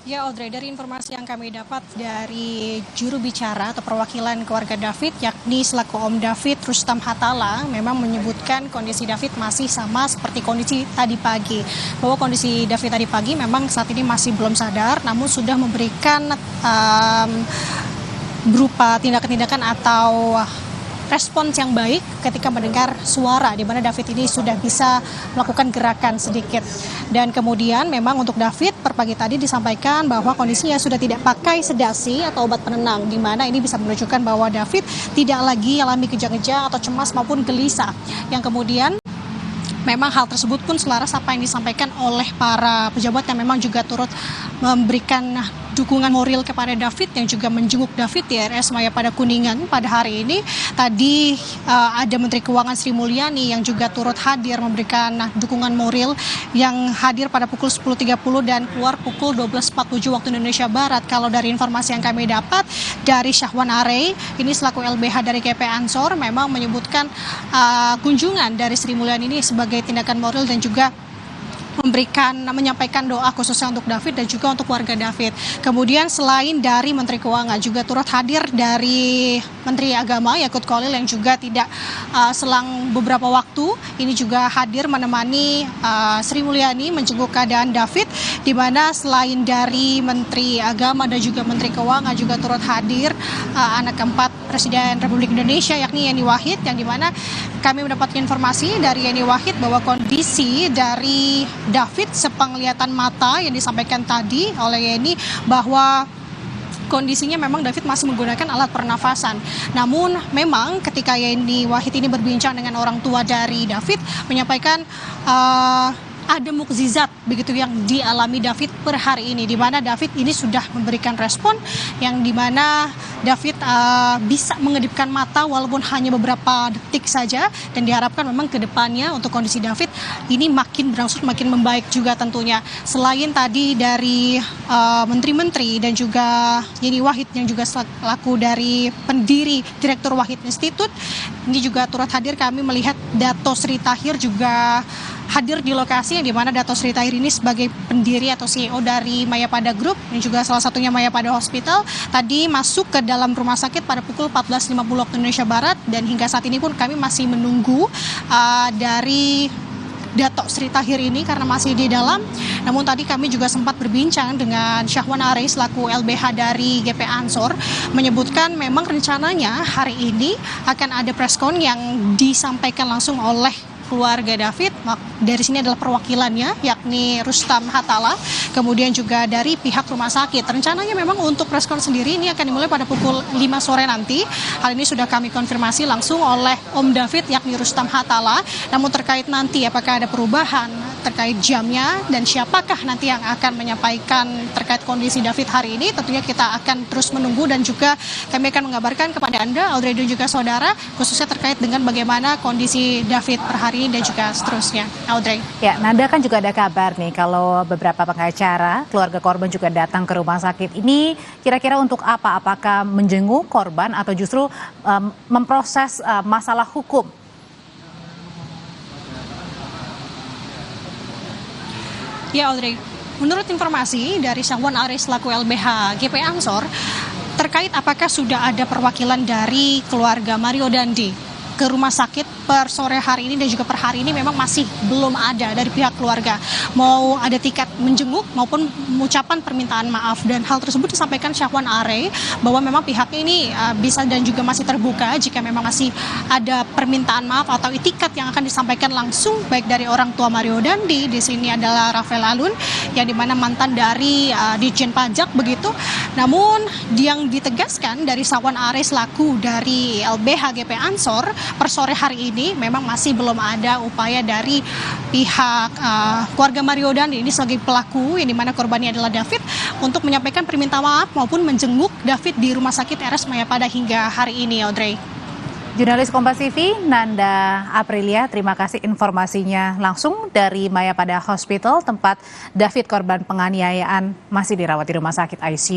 Ya, Audrey, dari informasi yang kami dapat dari juru bicara atau perwakilan keluarga David, yakni selaku Om David Rustam Hatala, memang menyebutkan kondisi David masih sama seperti kondisi tadi pagi. Bahwa kondisi David tadi pagi memang saat ini masih belum sadar, namun sudah memberikan berupa tindakan-tindakan atau respons yang baik ketika mendengar suara di mana David ini sudah bisa melakukan gerakan sedikit. Dan kemudian memang untuk David per pagi tadi disampaikan bahwa kondisinya sudah tidak pakai sedasi atau obat penenang, di mana ini bisa menunjukkan bahwa David tidak lagi alami kejang-kejang atau cemas maupun gelisah. Yang kemudian memang hal tersebut pun selaras apa yang disampaikan oleh para pejabat yang memang juga turut memberikan dukungan moral kepada David yang juga menjenguk David di RS Mayapada Kuningan pada hari ini. Tadi ada Menteri Keuangan Sri Mulyani yang juga turut hadir memberikan dukungan moral yang hadir pada pukul 10.30 dan keluar pukul 12.47 waktu Indonesia Barat. Kalau dari informasi yang kami dapat dari Syahwan Arey, ini selaku LBH dari GP Ansor, memang menyebutkan kunjungan dari Sri Mulyani ini sebagai tindakan moral dan juga menyampaikan doa khususnya untuk David dan juga untuk keluarga David. Kemudian selain dari Menteri Keuangan juga turut hadir dari Menteri Agama Yakut Khalil yang juga tidak selang beberapa waktu ini juga hadir menemani Sri Mulyani menjenguk keadaan David, di mana selain dari Menteri Agama dan juga Menteri Keuangan juga turut hadir anak keempat Presiden Republik Indonesia yakni Yeni Wahid, yang dimana kami mendapatkan informasi dari Yeni Wahid bahwa kondisi dari David sepenglihatan mata yang disampaikan tadi oleh Yeni bahwa kondisinya memang David masih menggunakan alat pernafasan. Namun memang ketika Yeni Wahid ini berbincang dengan orang tua dari David menyampaikan ada mukjizat begitu yang dialami David per hari ini, di mana David ini sudah memberikan respon yang dimana David bisa mengedipkan mata walaupun hanya beberapa detik saja, dan diharapkan memang ke depannya untuk kondisi David ini makin berangsur makin membaik juga tentunya. Selain tadi dari menteri-menteri dan juga Yeni Wahid yang juga selaku dari pendiri Direktur Wahid Institute, ini juga turut hadir. Kami melihat Dato Sri Tahir juga hadir di lokasi, yang dimana Dato Sri Tahir ini sebagai pendiri atau CEO dari Mayapada Group dan juga salah satunya Mayapada Hospital tadi masuk ke dalam rumah sakit pada pukul 14.50 waktu Indonesia Barat, dan hingga saat ini pun kami masih menunggu dari Dato Sri Tahir ini karena masih di dalam. Namun tadi kami juga sempat berbincang dengan Syahwan Arey selaku LBH dari GP Ansor, menyebutkan memang rencananya hari ini akan ada preskon yang disampaikan langsung oleh keluarga David. Dari sini adalah perwakilannya yakni Rustam Hatala, kemudian juga dari pihak rumah sakit. Rencananya memang untuk preskon sendiri ini akan dimulai pada pukul 5 sore nanti. Hal ini sudah kami konfirmasi langsung oleh Om David yakni Rustam Hatala. Namun terkait nanti apakah ada perubahan terkait jamnya dan siapakah nanti yang akan menyampaikan terkait kondisi David hari ini, tentunya kita akan terus menunggu dan juga kami akan mengabarkan kepada Anda, Audrey dan juga saudara, khususnya terkait dengan bagaimana kondisi David per hari ini dan juga seterusnya. Audrey. Ya, Nanda, kan juga ada kabar nih kalau beberapa pengacara keluarga korban juga datang ke rumah sakit ini, kira-kira untuk apa? Apakah menjenguk korban atau justru memproses masalah hukum? Ya, Audrey, menurut informasi dari Syahwan Arey selaku LBH GP Ansor, terkait apakah sudah ada perwakilan dari keluarga Mario Dandi ke rumah sakit per sore hari ini dan juga per hari ini memang masih belum ada dari pihak keluarga. Mau ada tiket menjenguk maupun ucapan permintaan maaf, dan hal tersebut disampaikan Syahwan Arey bahwa memang pihaknya ini bisa dan juga masih terbuka jika memang masih ada permintaan maaf atau itikat yang akan disampaikan langsung baik dari orang tua Mario Dandi. Di sini adalah Rafael Alun yang dimana mantan dari Ditjen Pajak begitu. Namun yang ditegaskan dari Syahwan Arey selaku dari LBH GP Ansor per sore hari ini memang masih belum ada upaya dari pihak keluarga Mario Dandi ini sebagai pelaku yang dimana korbannya adalah David untuk menyampaikan permintaan maaf maupun menjenguk David di rumah sakit RS Mayapada hingga hari ini, Audrey. Jurnalis Kompas TV Nanda Aprilia, terima kasih informasinya langsung dari Mayapada Hospital, tempat David korban penganiayaan masih dirawat di rumah sakit ICU.